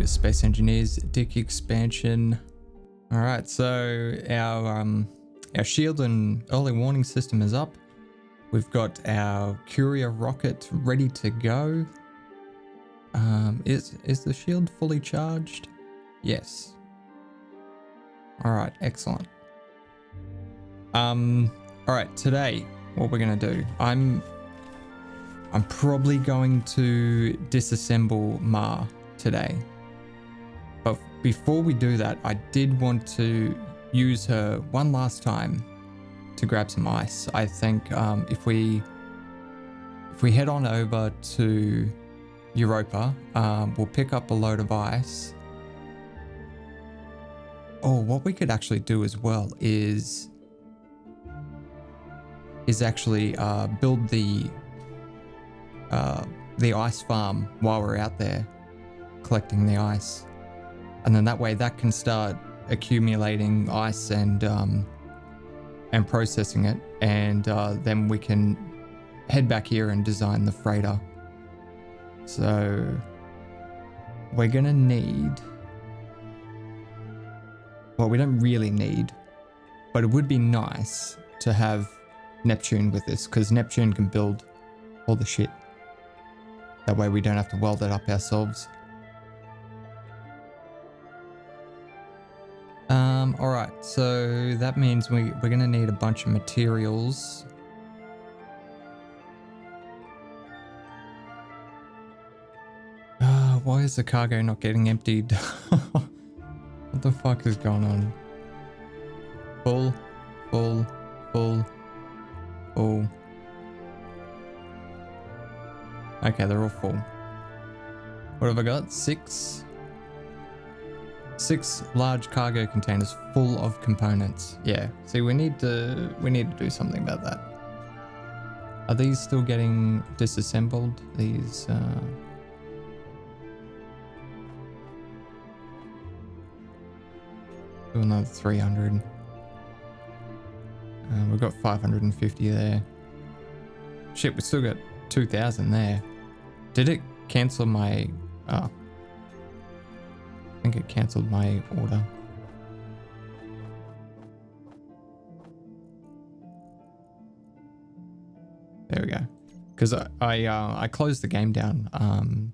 Space Engineers Dick expansion. All right, so our shield and early warning system is up. We've got our Courier rocket ready to go. Is the shield fully charged? Yes. All right, excellent. All right, today what we're gonna do? I'm probably going to disassemble Ma today. But before we do that, I did want to use her one last time to grab some ice. I think if we head on over to Europa, we'll pick up a load of ice. Oh, what we could actually do as well is actually build the ice farm while we're out there collecting the ice, and then that way that can start accumulating ice and processing it, and then we can head back here and design the freighter. So we're gonna need, well, we don't really need, but it would be nice to have Neptune with this, because Neptune can build all the shit. That way we don't have to weld it up ourselves. All right, so that means we're gonna need a bunch of materials. Why is the cargo not getting emptied? What the fuck is going on? Full, full, full, full. Okay, they're all full. What have I got? Six large cargo containers full of components. Yeah. See, we need to do something about that. Are these still getting disassembled? These do another 300. We've got 550 there. Shit, we still got 2,000 there. Did it cancel my... Oh. I think it cancelled my order. There we go. Because I closed the game down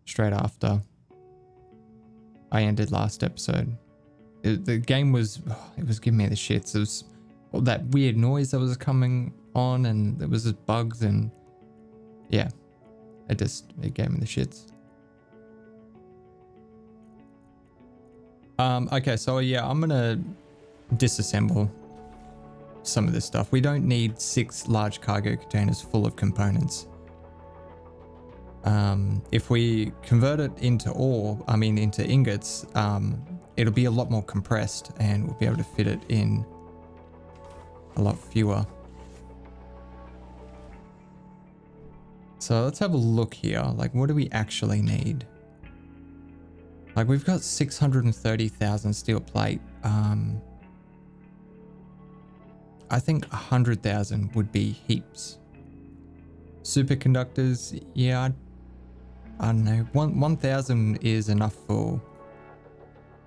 straight after I ended last episode. The game was... it was giving me the shits. It was all that weird noise that was coming on, and there was just bugs, and yeah, it gave me the shits. Okay, so yeah, I'm gonna disassemble some of this stuff. We don't need 6 large cargo containers full of components. If we convert it into into ingots, it'll be a lot more compressed, and we'll be able to fit it in a lot fewer. So let's have a look here. Like, what do we actually need? Like, we've got 630,000 steel plate. I think 100,000 would be heaps. Superconductors, yeah, I don't know. 1,000 is enough for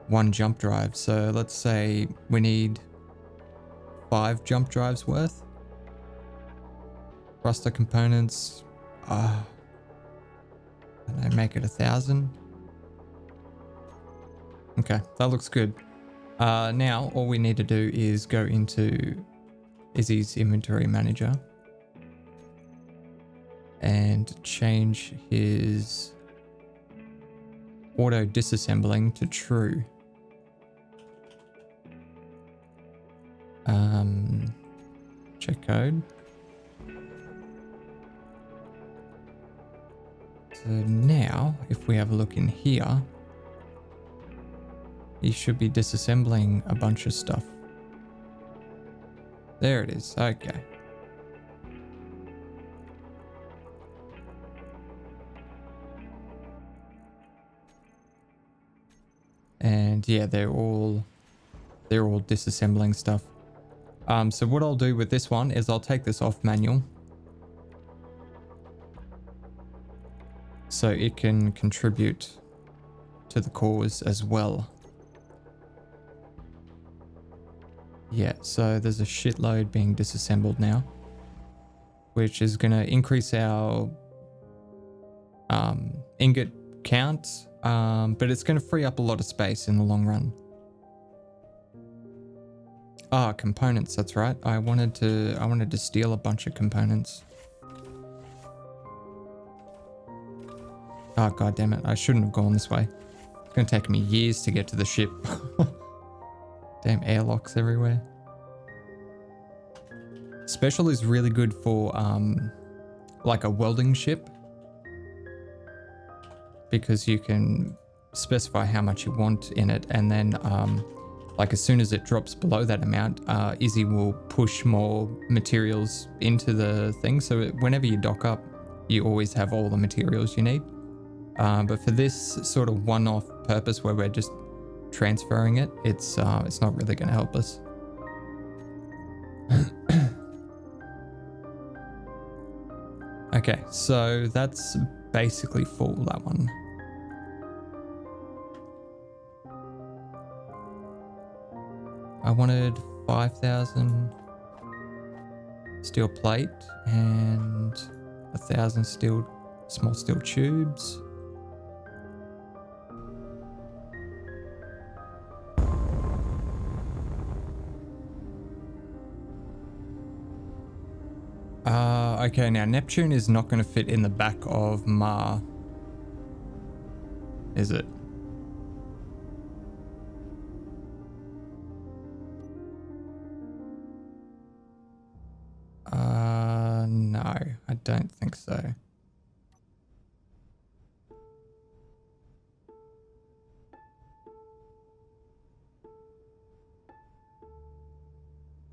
one jump drive. So let's say we need 5 jump drives worth. Thruster components, I don't know, make it 1,000. Okay, that looks good. Now all we need to do is go into Izzy's inventory manager and change his auto disassembling to true. Check code. So now, if we have a look in here, he should be disassembling a bunch of stuff. There it is. Okay. And yeah, they're all disassembling stuff. So what I'll do with this one is I'll take this off manual, so it can contribute to the cause as well. Yeah, so there's a shitload being disassembled now, which is going to increase our ingot count, but it's going to free up a lot of space in the long run. Ah, components, that's right. I wanted to steal a bunch of components. Oh, god damn it. I shouldn't have gone this way. It's going to take me years to get to the ship. Damn airlocks everywhere. Special is really good for like a welding ship, because you can specify how much you want in it, and then like as soon as it drops below that amount, Izzy will push more materials into the thing, so whenever you dock up, you always have all the materials you need. But for this sort of one-off purpose where we're just transferring it, it's not really going to help us. Okay, so that's basically full, that one. I wanted 5,000 steel plate and 1,000 small steel tubes. Okay, now Neptune is not going to fit in the back of Ma, is it? No, I don't think so.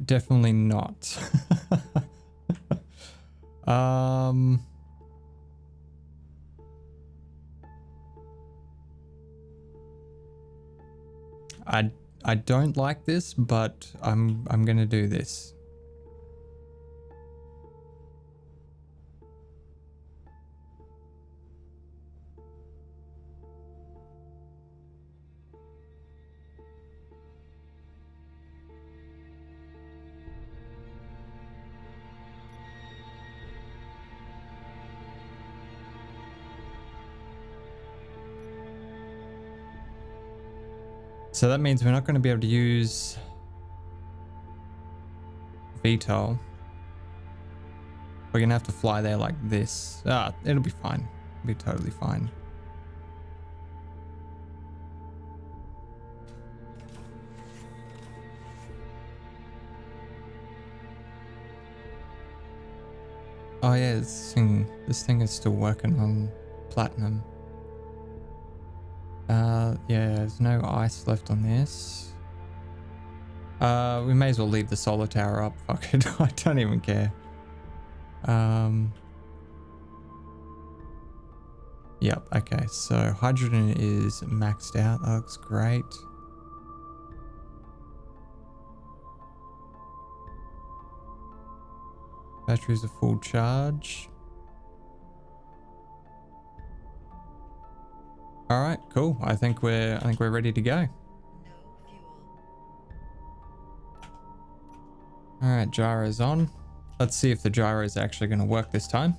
Definitely not. I don't like this, but I'm gonna do this. So that means we're not going to be able to use VTOL. We're going to have to fly there like this. Ah, it'll be fine. It'll be totally fine. Oh yeah, this thing is still working on platinum. Yeah, there's no ice left on this. We may as well leave the solar tower up. Fuck it, I don't even care. Yep, okay, so hydrogen is maxed out. That looks great. Batteries are full charge. All right, cool. I think we're ready to go. All right, gyro's on. Let's see if the gyro is actually going to work this time.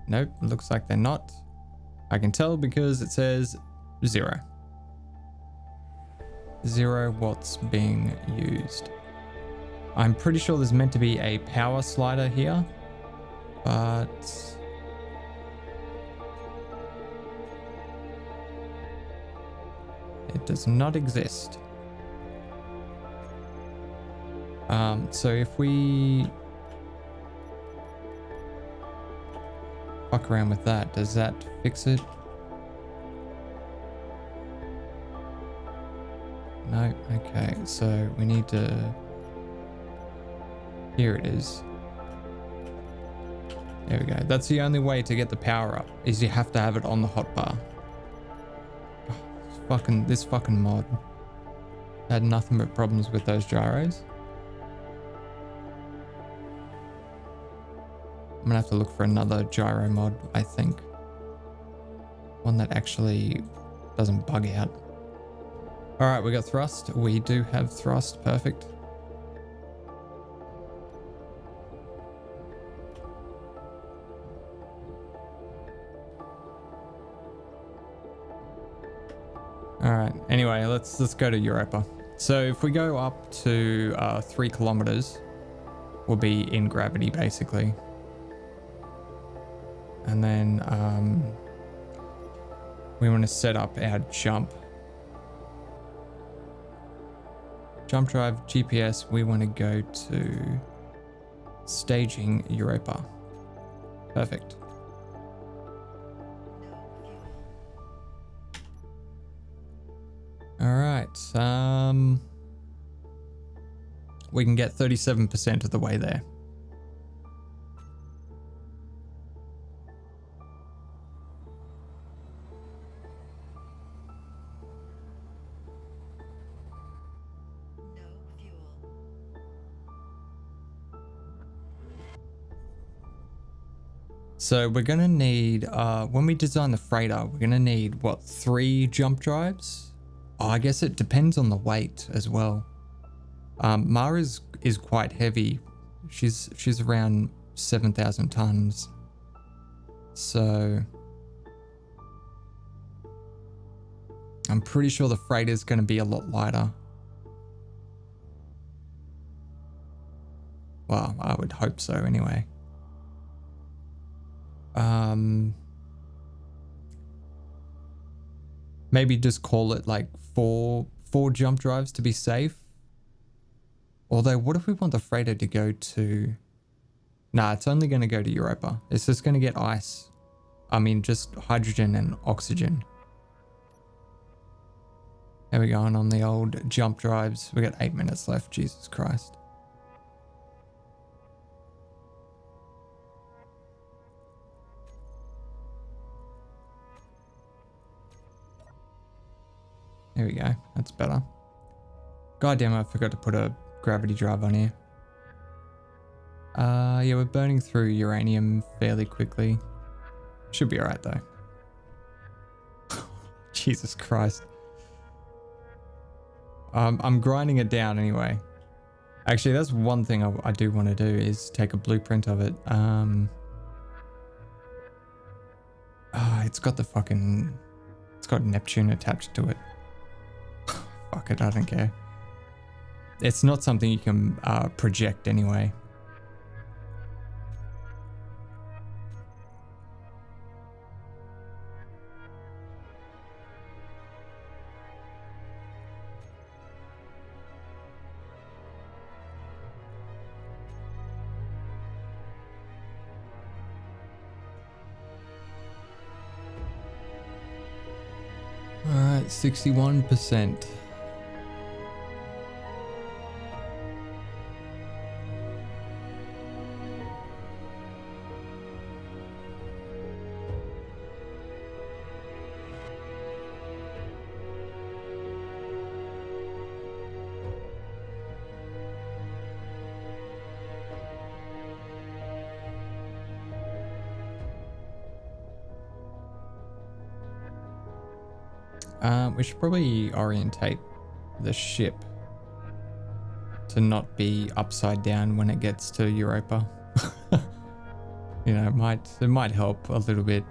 Nope, looks like they're not. I can tell because it says 0. 0 watts being used. I'm pretty sure there's meant to be a power slider here, but it does not exist. So if we fuck around with that, does that fix it? No, okay, so we need to, here it is. There we go. That's the only way to get the power up, is you have to have it on the hotbar. This fucking mod had nothing but problems with those gyros. I'm gonna have to look for another gyro mod, I think. One that actually doesn't bug out. All right, we got thrust. We do have thrust. Perfect. All right. Anyway, let's go to Europa. So if we go up to 3 kilometers, we'll be in gravity basically. And then we want to set up our jump drive GPS. We want to go to staging Europa. Perfect. All right. We can get 37% of the way there. So we're going to need, when we design the freighter, we're going to need, what, 3 jump drives? Oh, I guess it depends on the weight as well. Mara is quite heavy. She's around 7,000 tons. So I'm pretty sure the freighter is going to be a lot lighter. Well, I would hope so anyway. Maybe just call it like four jump drives to be safe. Although, what if we want the freighter to go to... Nah, it's only going to go to Europa. It's just going to get ice. I mean, just hydrogen and oxygen. There we go, and on the old jump drives. We got 8 minutes left, Jesus Christ. There we go, that's better. God damn it, I forgot to put a gravity drive on here. Yeah, we're burning through uranium fairly quickly. Should be alright though. Jesus Christ. I'm grinding it down anyway. Actually, that's one thing I do want to do is take a blueprint of it. It's got the fucking... It's got Neptune attached to it. Fuck it, I don't care. It's not something you can project anyway. All right, 61%. We should probably orientate the ship to not be upside down when it gets to Europa. You know, it might help a little bit.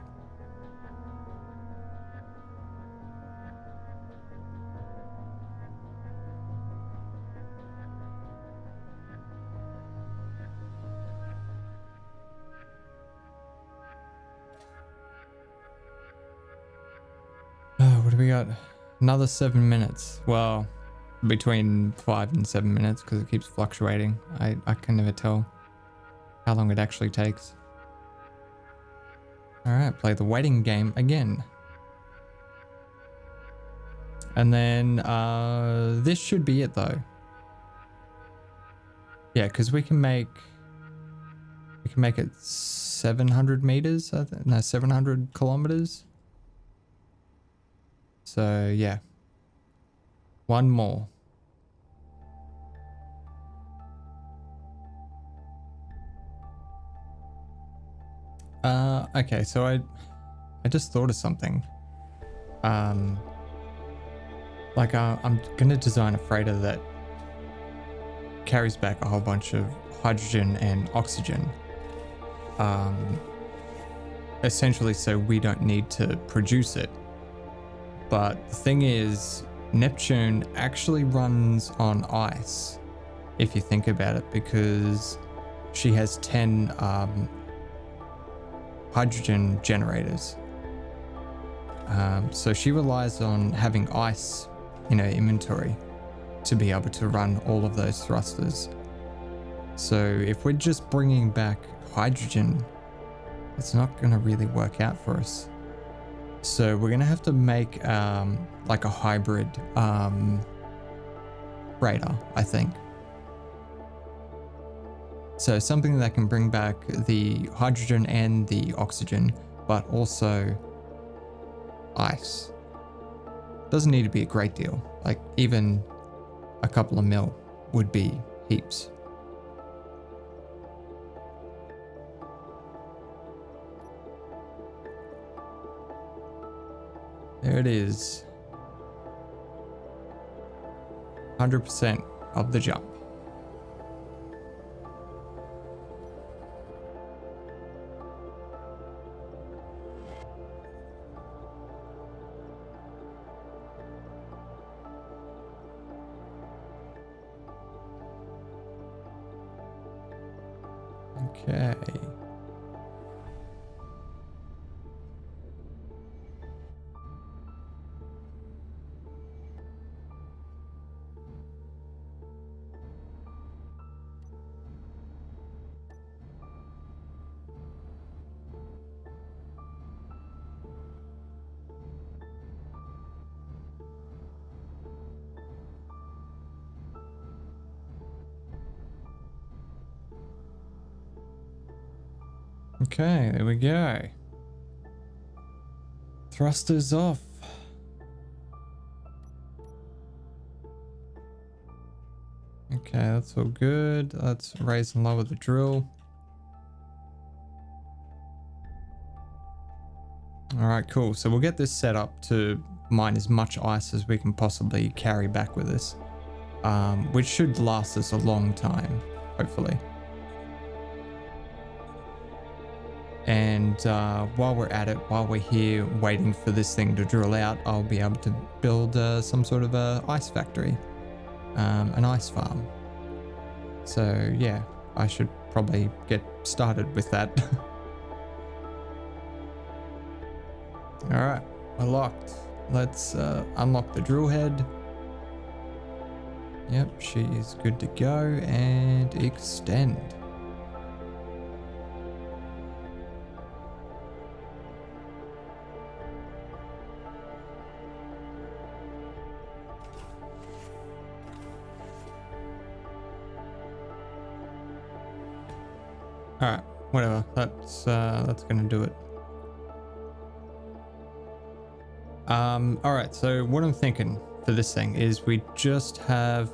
What do we got? Another 7 minutes. Well, between 5 and 7 minutes because it keeps fluctuating. I can never tell how long it actually takes. All right, play the waiting game again. And then this should be it though. Yeah, because we can make it 700 meters. No, 700 kilometers. So yeah, one more. Okay, so I just thought of something. Um, like I'm gonna design a freighter that carries back a whole bunch of hydrogen and oxygen. Essentially so we don't need to produce it. But the thing is, Neptune actually runs on ice, if you think about it, because she has 10 hydrogen generators. So she relies on having ice in her inventory to be able to run all of those thrusters. So if we're just bringing back hydrogen, it's not going to really work out for us. So we're going to have to make like a hybrid freighter, I think. So something that can bring back the hydrogen and the oxygen, but also ice. Doesn't need to be a great deal. Like even a couple of mil would be heaps. There it is. 100% of the jump. Okay. Okay, there we go. Thrusters off. Okay, that's all good. Let's raise and lower the drill. All right, cool. So we'll get this set up to mine as much ice as we can possibly carry back with us, which should last us a long time, hopefully. And while we're at it, while we're here waiting for this thing to drill out, I'll be able to build some sort of a ice factory, an ice farm. So yeah, I should probably get started with that. All right, we're locked. Let's unlock the drill head. Yep, she is good to go, and extend. All right, whatever. That's gonna do it. All right. So what I'm thinking for this thing is we just have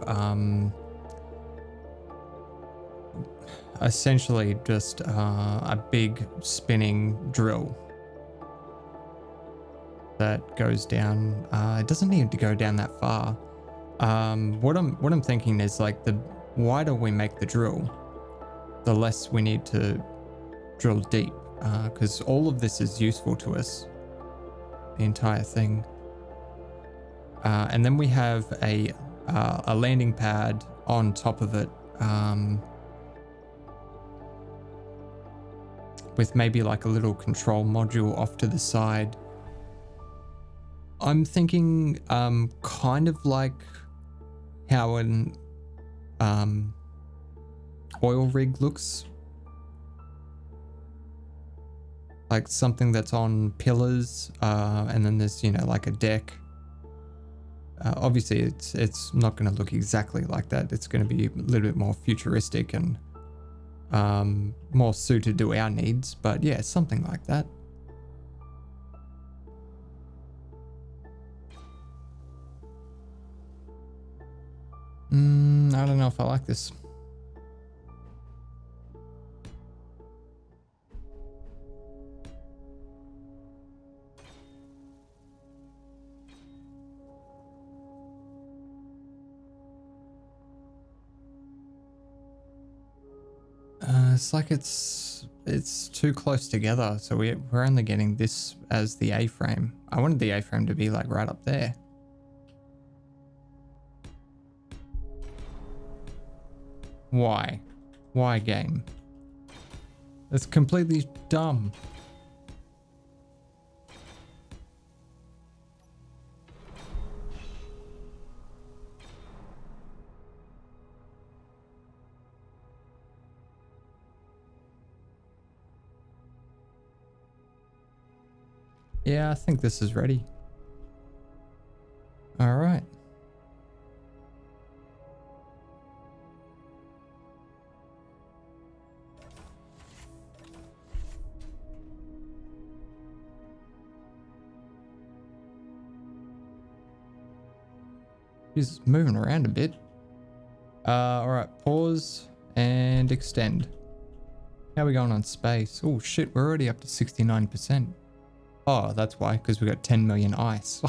essentially just a big spinning drill that goes down. It doesn't need to go down that far. What I'm thinking is like the wider we make the drill, the less we need to drill deep, because all of this is useful to us, the entire thing. And then we have a landing pad on top of it, with maybe like a little control module off to the side. I'm thinking kind of like how an oil rig looks, like something that's on pillars, and then there's, you know, like a deck. Obviously it's not going to look exactly like that. It's going to be a little bit more futuristic and more suited to our needs, but yeah, something like that. I don't know if I like this. It's like it's too close together, so we're only getting this as the A-frame. I wanted the A-frame to be like right up there. Why? Why, game? It's completely dumb. Yeah, I think this is ready. All right. He's moving around a bit. All right, pause and extend. How are we going on space? Oh shit, we're already up to 69%. Oh, that's why, because we got 10 million ice.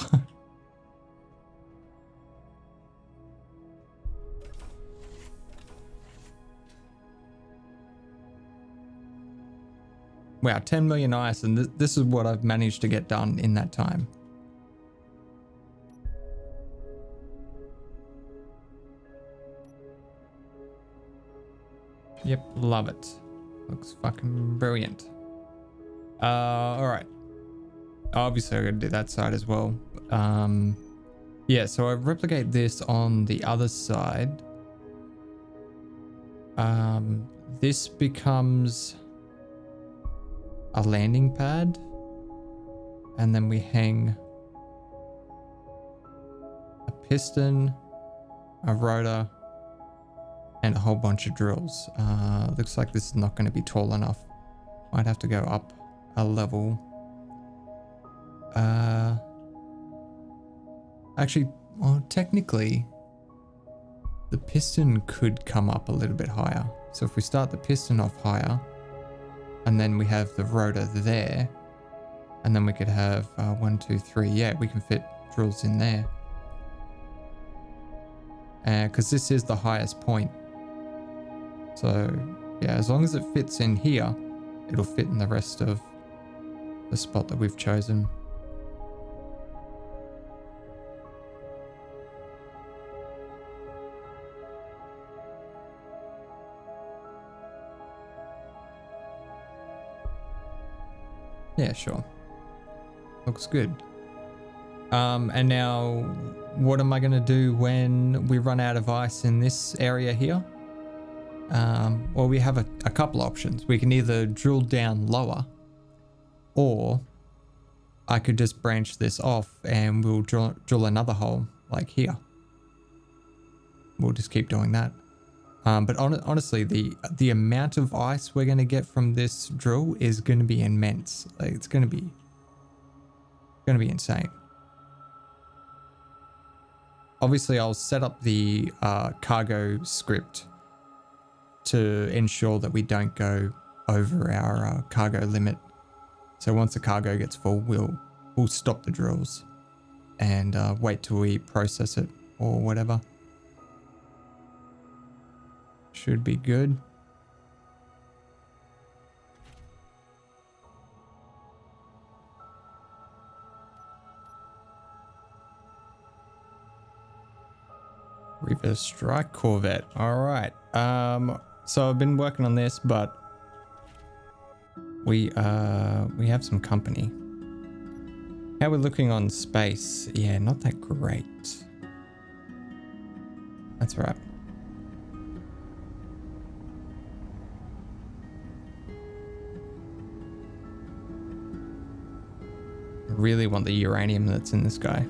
Wow, 10 million ice, and this is what I've managed to get done in that time. Yep, love it. Looks fucking brilliant. All right. Obviously, I gotta do that side as well. Yeah, so I replicate this on the other side. This becomes a landing pad, and then we hang a piston, a rotor, and a whole bunch of drills. Looks like this is not going to be tall enough. Might have to go up a level. Actually, well, technically, the piston could come up a little bit higher. So if we start the piston off higher, and then we have the rotor there, and then we could have 1, 2, 3. Yeah, we can fit drills in there. Because this is the highest point. So yeah, as long as it fits in here, it'll fit in the rest of the spot that we've chosen. Yeah, sure. Looks good. And now what am I going to do when we run out of ice in this area here? Well, we have a couple options. We can either drill down lower, or I could just branch this off and we'll drill another hole like here. We'll just keep doing that. But honestly, the amount of ice we're going to get from this drill is going to be immense. Like, it's going to be insane. Obviously, I'll set up the cargo script to ensure that we don't go over our cargo limit. So once the cargo gets full, we'll stop the drills and wait till we process it or whatever. Should be good. Reverse strike corvette. All right. So I've been working on this, but we have some company. How we're looking on space? Yeah, not that great. That's right. I really want the uranium that's in this guy.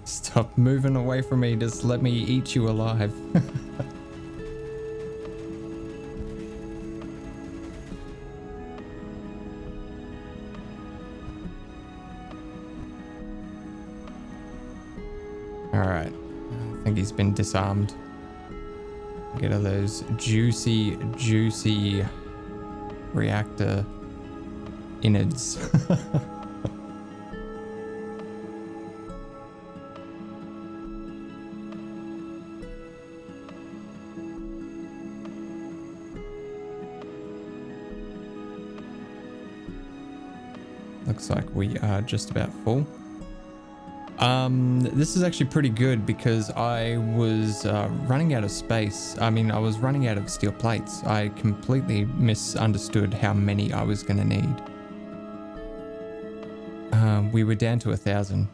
Stop moving away from me. Just let me eat you alive. Alright. I think he's been disarmed. Get all those juicy, juicy reactor innards. Looks like we are just about full. This is actually pretty good because I was running out of space. I mean, I was running out of steel plates. I completely misunderstood how many I was going to need. We were down to 1,000.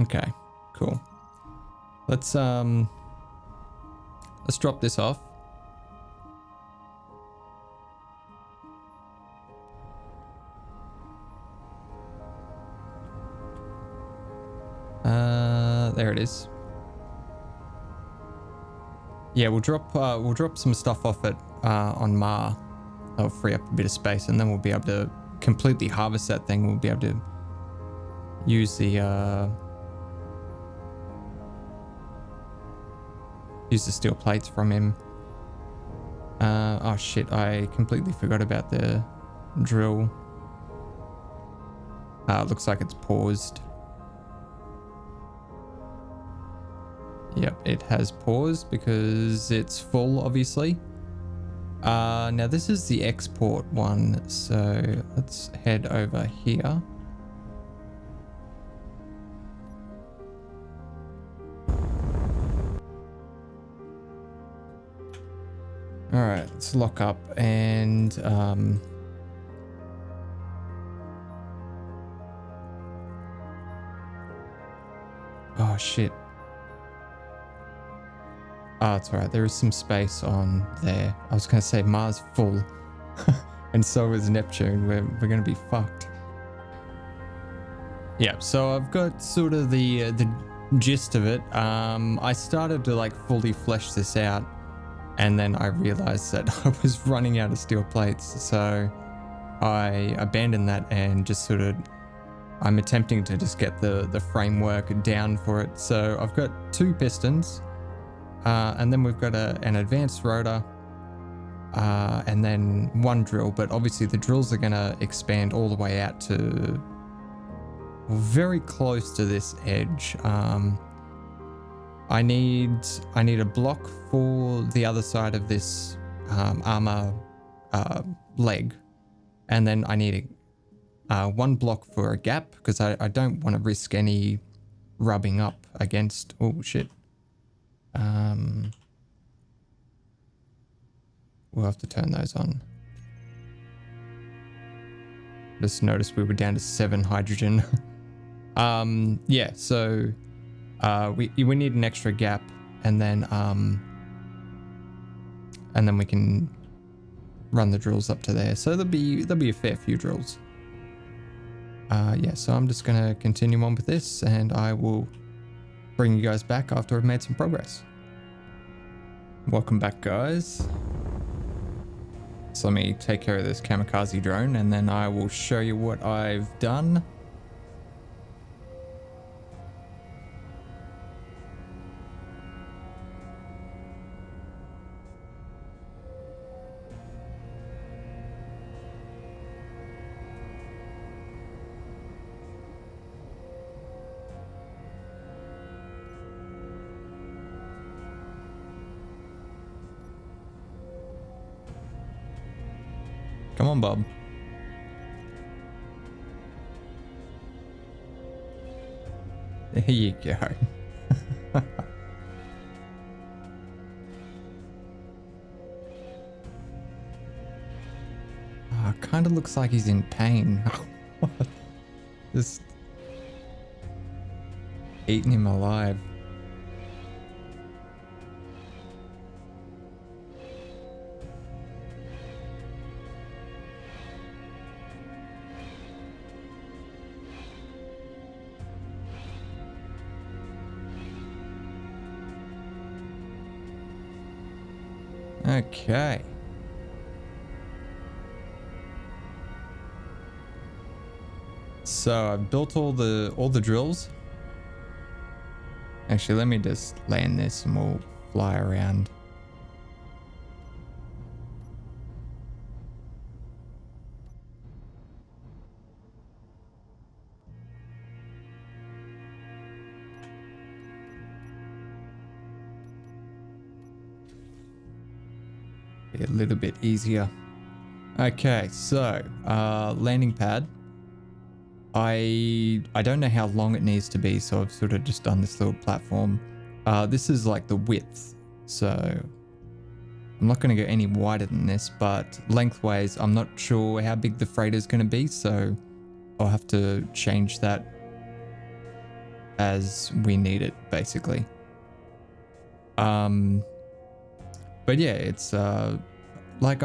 Okay, cool. Let's drop this off. There it is. Yeah, we'll drop some stuff off it on Mar. That'll free up a bit of space, and then we'll be able to completely harvest that thing. We'll be able to use the steel plates from him. Oh shit, I completely forgot about the drill. Looks like it's paused. Yep, it has paused because it's full, obviously. Now this is the export one, so let's head over here. All right, let's lock up and oh shit. Oh, it's alright. There is some space on there. I was going to say Mars full, and so is Neptune. We're going to be fucked. Yeah, so I've got sort of the gist of it. I started to like fully flesh this out, and then I realized that I was running out of steel plates, so I abandoned that and just sort of I'm attempting to just get the framework down for it. So I've got 2 pistons. And then we've got an advanced rotor, and then 1 drill, but obviously the drills are going to expand all the way out to very close to this edge. I need a block for the other side of this armor leg, and then I need 1 block for a gap because I don't want to risk any rubbing up against. Oh shit. We'll have to turn those on. Just noticed we were down to 7 hydrogen. Yeah, so we need an extra gap, and then we can run the drills up to there. So there'll be a fair few drills. Yeah, so I'm just gonna continue on with this, and I will bring you guys back after I've made some progress. Welcome back, guys. So let me take care of this kamikaze drone, and then I will show you what I've done. Come on, Bob. There you go. Kind of looks like he's in pain. Just eating him alive. Okay. So I've built all the drills. Actually, let me just land this and we'll fly around. Be a little bit easier. Okay, so landing pad. I don't know how long it needs to be, so I've sort of just done this little platform. This is like the width, so I'm not going to go any wider than this, but lengthways, I'm not sure how big the freighter is going to be, so I'll have to change that as we need it, basically. But yeah, it's like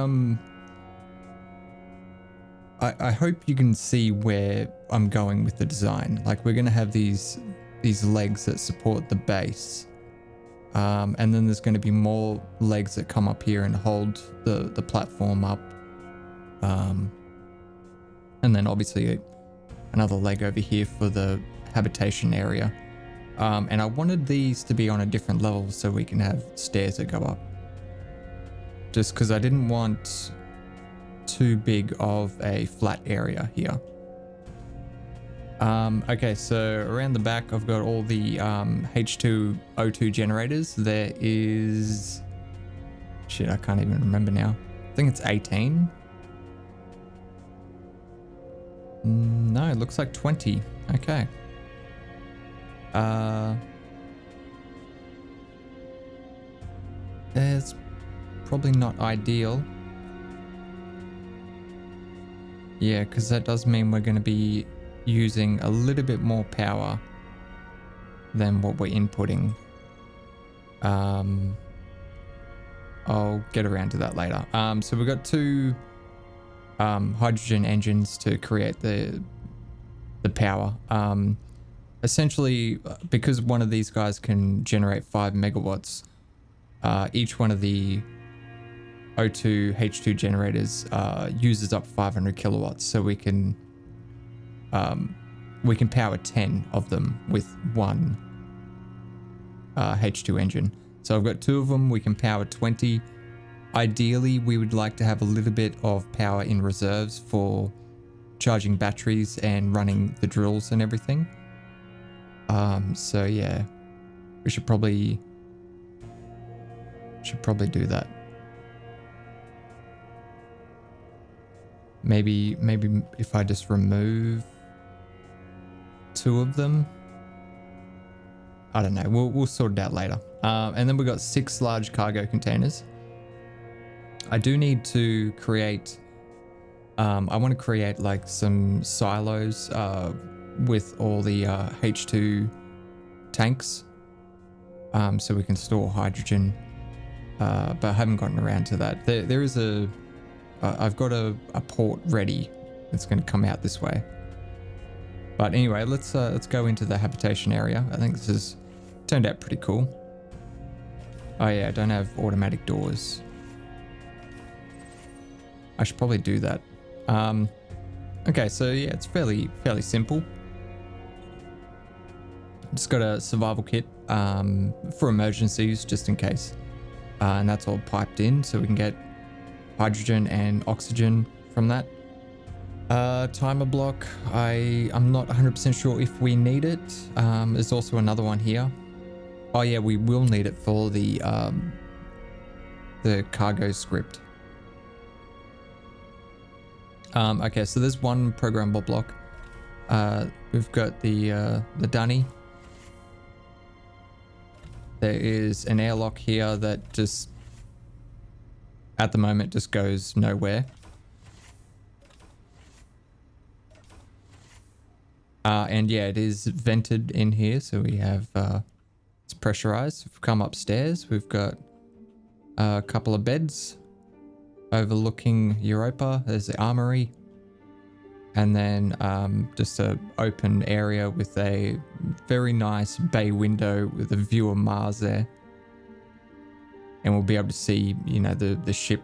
I hope you can see where I'm going with the design. Like, we're going to have these legs that support the base. And then there's going to be more legs that come up here and hold the platform up. And then obviously another leg over here for the habitation area. And I wanted these to be on a different level so we can have stairs that go up. Just because I didn't want too big of a flat area here. Okay, so around the back I've got all the H2O2 generators. There is... shit, I can't even remember now. I think it's 18. No, it looks like 20. Okay. It's probably not ideal. Yeah, because that does mean we're going to be using a little bit more power than what we're inputting. I'll get around to that later. So we've got two hydrogen engines to create the power. Essentially, because one of these guys can generate 5 megawatts, each one of the O2 H2 generators uses up 500 kilowatts, so we can power 10 of them with one H2 engine. So I've got 2 of them. We can power 20. Ideally, we would like to have a little bit of power in reserves for charging batteries and running the drills and everything. So yeah, we should probably do that. Maybe if I just remove 2 of them. I don't know. We'll sort it out later. And then we've got 6 large cargo containers. I do need to create... I want to create like some silos with all the H2 tanks, so we can store hydrogen. But I haven't gotten around to that. There is a... I've got a port ready that's going to come out this way. But anyway, let's go into the habitation area. I think this has turned out pretty cool. Oh yeah, I don't have automatic doors. I should probably do that. Okay, so yeah, it's fairly simple. Just got a survival kit for emergencies, just in case. And that's all piped in, so we can get hydrogen and oxygen from that. Timer block, I'm not 100% sure if we need it. There's also another one here. Oh yeah, we will need it for the cargo script. Okay, so there's one programmable block. We've got the dunny. There is an airlock here that just, at the moment, just goes nowhere. And yeah, it is vented in here, so we have it's pressurized. We've come upstairs. We've got a couple of beds overlooking Europa. There's the armory, and then just a open area with a very nice bay window with a view of Mars there. and we'll be able to see, you know, the ship.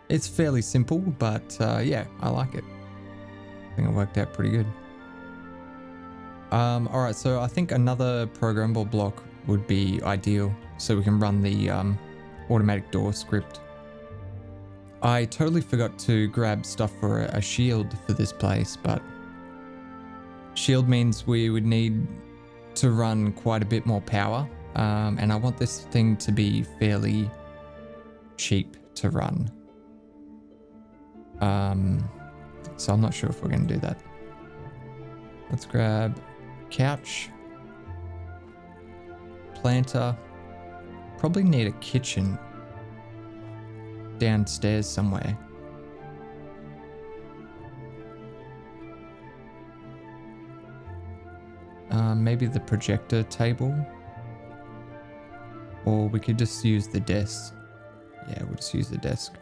It's fairly simple, but yeah, I like it. I think it worked out pretty good. All right, so I think another programmable block would be ideal, so we can run the automatic door script. I totally forgot to grab stuff for a shield for this place, but shield means we would need to run quite a bit more power, and I want this thing to be fairly cheap to run. So I'm not sure if we're going to do that. Let's grab couch, planter, probably need a kitchen downstairs somewhere. Maybe the projector table, or we could just use the desk. Yeah, we'll just use the desk.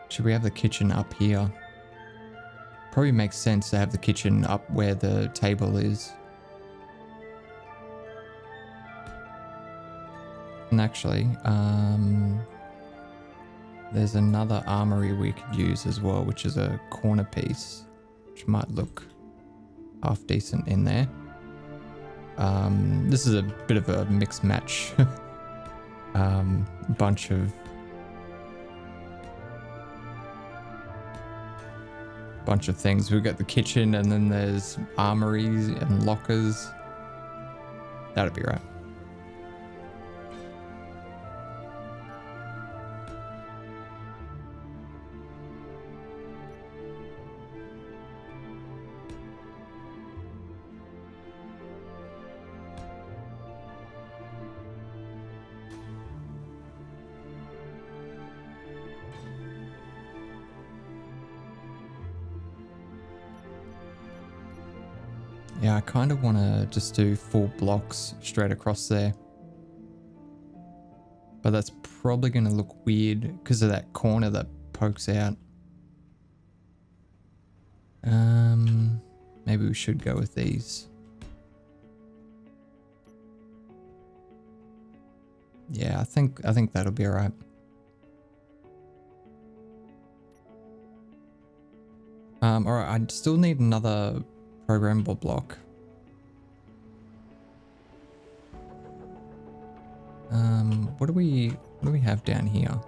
Should we have the kitchen up here? Probably makes sense to have the kitchen up where the table is. And actually, there's another armory we could use as well, which is a corner piece, which might look half decent in there. This is a bit of a mixed match. Bunch of things. We've got the kitchen, and then there's armories and lockers. That'd be right. Yeah, I kind of want to just do 4 blocks straight across there. But that's probably going to look weird because of that corner that pokes out. Maybe we should go with these. Yeah, I think that'll be all right. All right, I still need another programmable block. What do we have down here?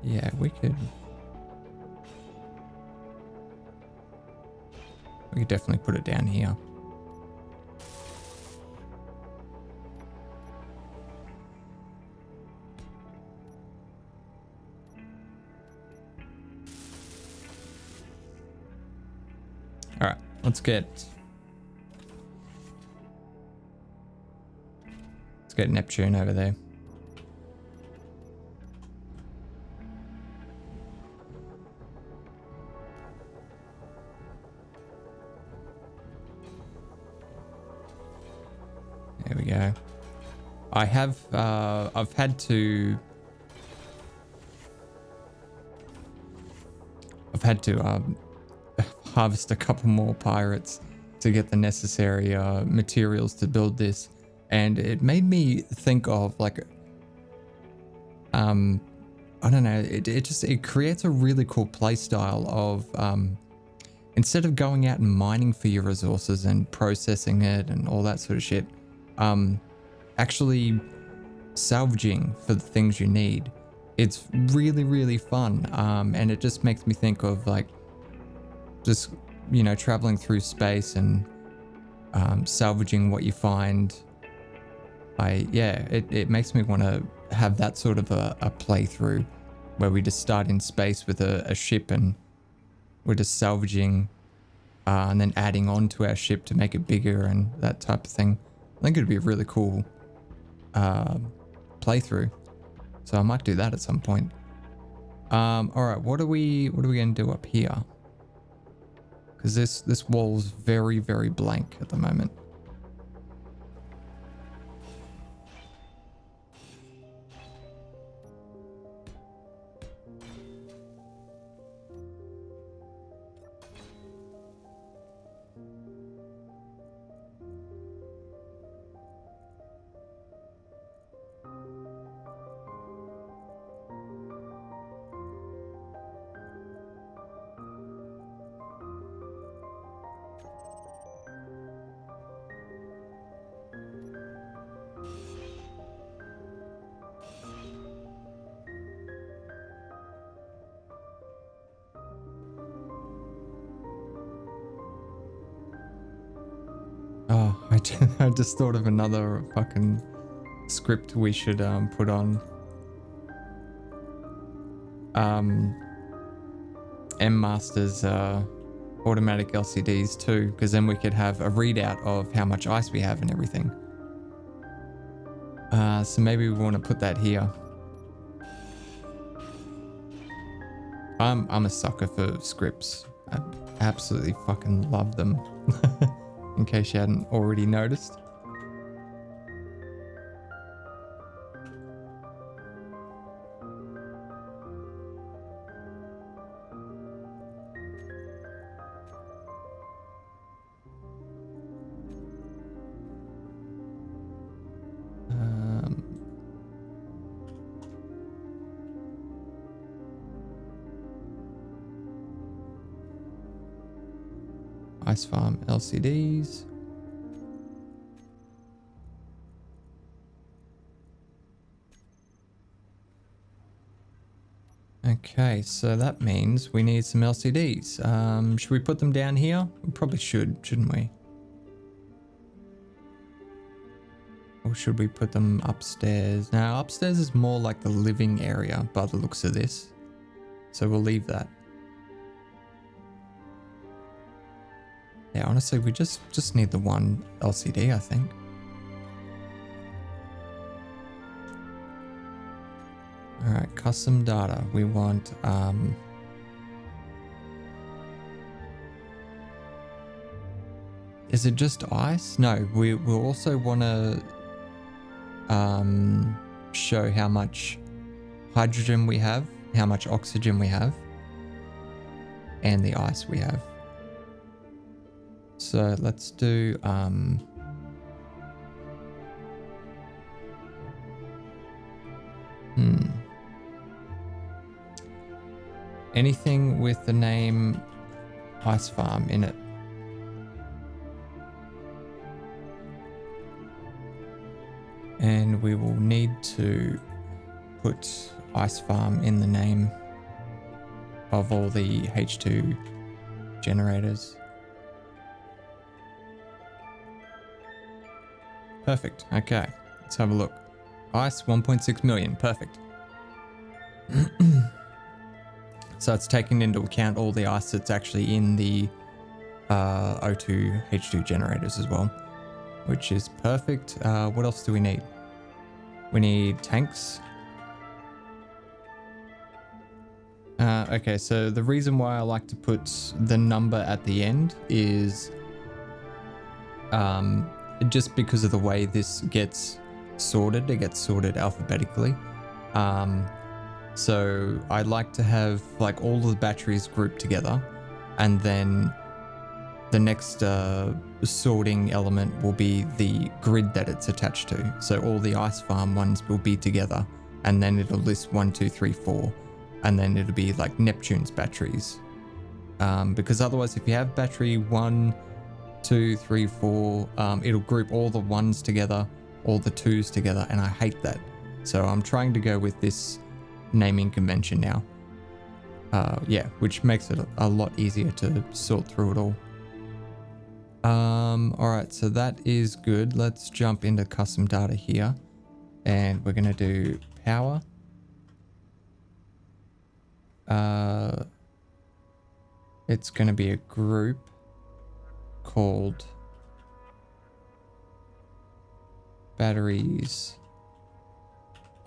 Yeah, we could definitely put it down here. All right, let's get Neptune over there. There we go. I have I've had to harvest a couple more pirates to get the necessary materials to build this, and it made me think of like I don't know, it creates a really cool play style of instead of going out and mining for your resources and processing it and all that sort of shit, actually salvaging for the things you need. It's really, really fun, and it just makes me think of like just, you know, traveling through space and salvaging what you find. It makes me want to have that sort of a playthrough where we just start in space with a ship and we're just salvaging and then adding on to our ship to make it bigger and that type of thing. I think it'd be a really cool playthrough. So I might do that at some point. All right, what are we gonna do up here? Because this wall's very, very blank at the moment. Oh, I just thought of another fucking script we should put on M Master's automatic LCDs too, because then we could have a readout of how much ice we have and everything. So maybe we want to put that here. I'm a sucker for scripts. I absolutely fucking love them. In case you hadn't already noticed. Ice Farm LCDs. Okay, so that means we need some LCDs. Should we put them down here? We probably should, shouldn't we? Or should we put them upstairs? Now, upstairs is more like the living area by the looks of this. So we'll leave that. Yeah, honestly, we just need the one LCD, I think. All right, custom data. We want is it just ice? No, we'll also want to show how much hydrogen we have, how much oxygen we have, and the ice we have. So let's do anything with the name Ice Farm in it. And we will need to put Ice Farm in the name of all the H2 generators. Perfect. Okay, let's have a look. Ice 1.6 million. Perfect. So it's taking into account all the ice that's actually in the O2 H2 generators as well, which is perfect. What else do we need? We need tanks. Okay, so the reason why I like to put the number at the end is just because of the way this gets sorted. It gets sorted alphabetically. So I like to have like all the batteries grouped together, and then the next sorting element will be the grid that it's attached to. So all the Ice Farm ones will be together, and then it'll list 1, 2, 3, 4, and then it'll be like Neptune's batteries. Because otherwise, if you have battery 1, 2, 3, 4, it'll group all the ones together, all the twos together, and I hate that. So I'm trying to go with this naming convention now. Yeah, which makes it a lot easier to sort through it all. All right, so that is good. Let's jump into custom data here, and we're going to do power. It's going to be a group called Batteries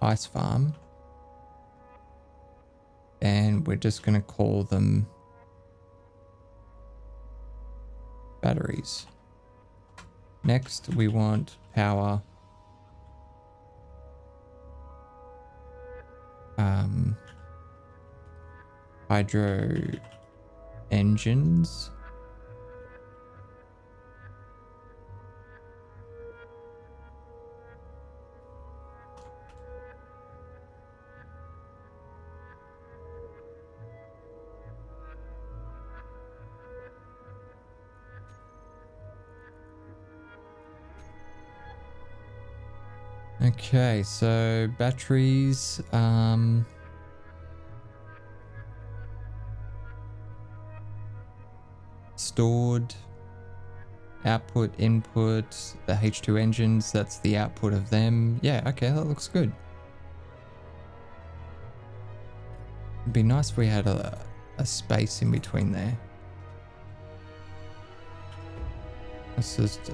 Ice Farm, and we're just going to call them batteries. Next, we want power hydro engines. Okay, so batteries, stored output, input, the H2 engines, that's the output of them. Yeah, okay, that looks good. It'd be nice if we had a space in between there. Let's just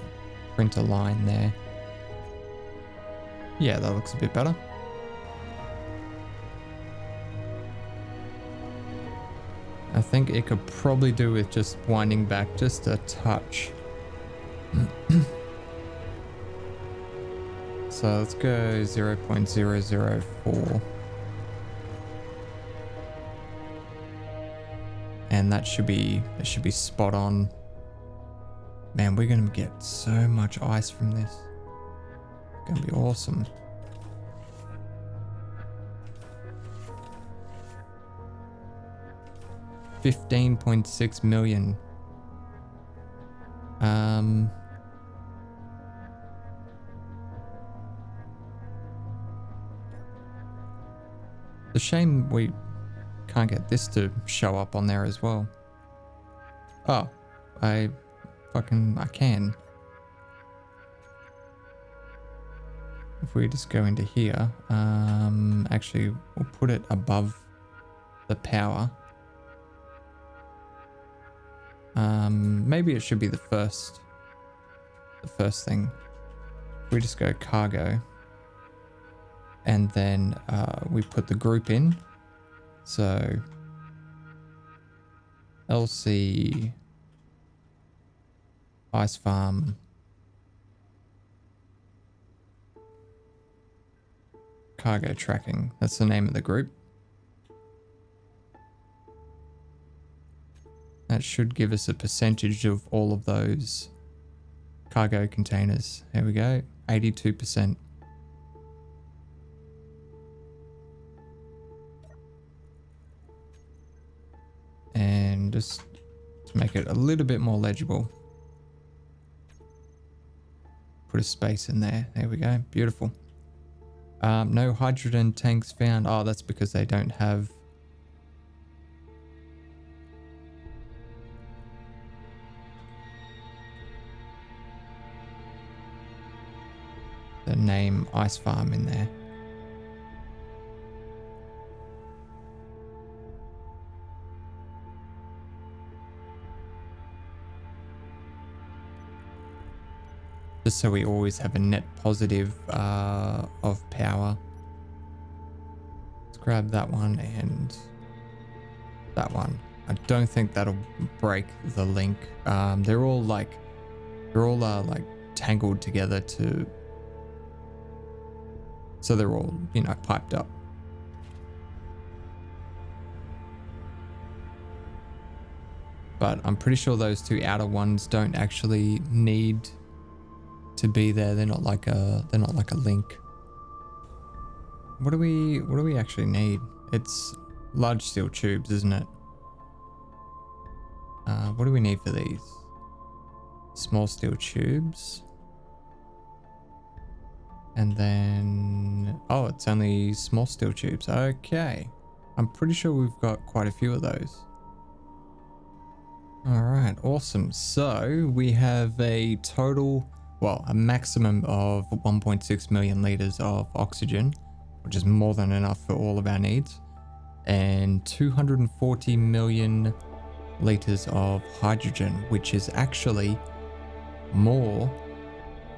print a line there. Yeah, that looks a bit better. I think it could probably do with just winding back just a touch. So let's go 0.004. And that should be spot on. Man, we're gonna get so much ice from this. It's gonna be awesome. $15.6 million. It's a shame we can't get this to show up on there as well. Oh, I can. If we just go into here, actually we'll put it above the power. Maybe it should be the first thing. We just go cargo, and then we put the group in. So LC Ice Farm cargo tracking. That's the name of the group. That should give us a percentage of all of those cargo containers. There we go, 82%. And just to make it a little bit more legible, put a space in there. There we go, beautiful. No hydrogen tanks found. Oh, that's because they don't have the name Ice Farm in there. Just so we always have a net positive of power. Let's grab that one and that one. I don't think that'll break the link. They're all like tangled together to, so they're all, you know, piped up. But I'm pretty sure those two outer ones don't actually need to be there. They're not like a link. What do we actually need? It's large steel tubes, isn't it? What do we need for these? Small steel tubes. And then, oh, it's only small steel tubes. Okay. I'm pretty sure we've got quite a few of those. All right, awesome. So we have a total, well, a maximum of 1.6 million liters of oxygen, which is more than enough for all of our needs, and 240 million liters of hydrogen, which is actually more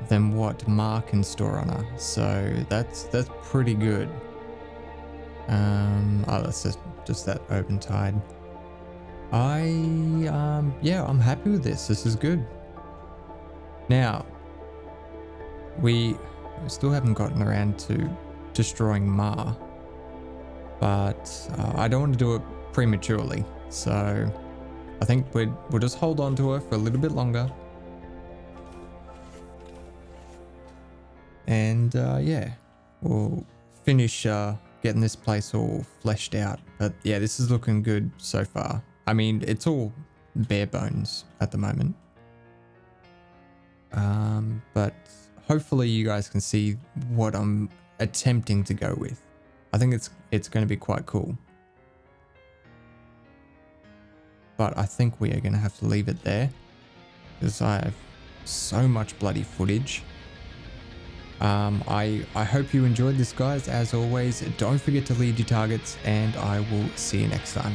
than what Ma can store on her. So that's pretty good. Oh, that's just that open tide. Yeah, I'm happy with this. This is good. Now, we still haven't gotten around to destroying Ma, but I don't want to do it prematurely. So I think we'll just hold on to her for a little bit longer. And yeah, we'll finish getting this place all fleshed out. But yeah, this is looking good so far. I mean, it's all bare bones at the moment. But hopefully you guys can see what I'm attempting to go with. I think it's going to be quite cool. But I think we are going to have to leave it there, because I have so much bloody footage. I hope you enjoyed this, guys. As always, don't forget to lead your targets, and I will see you next time.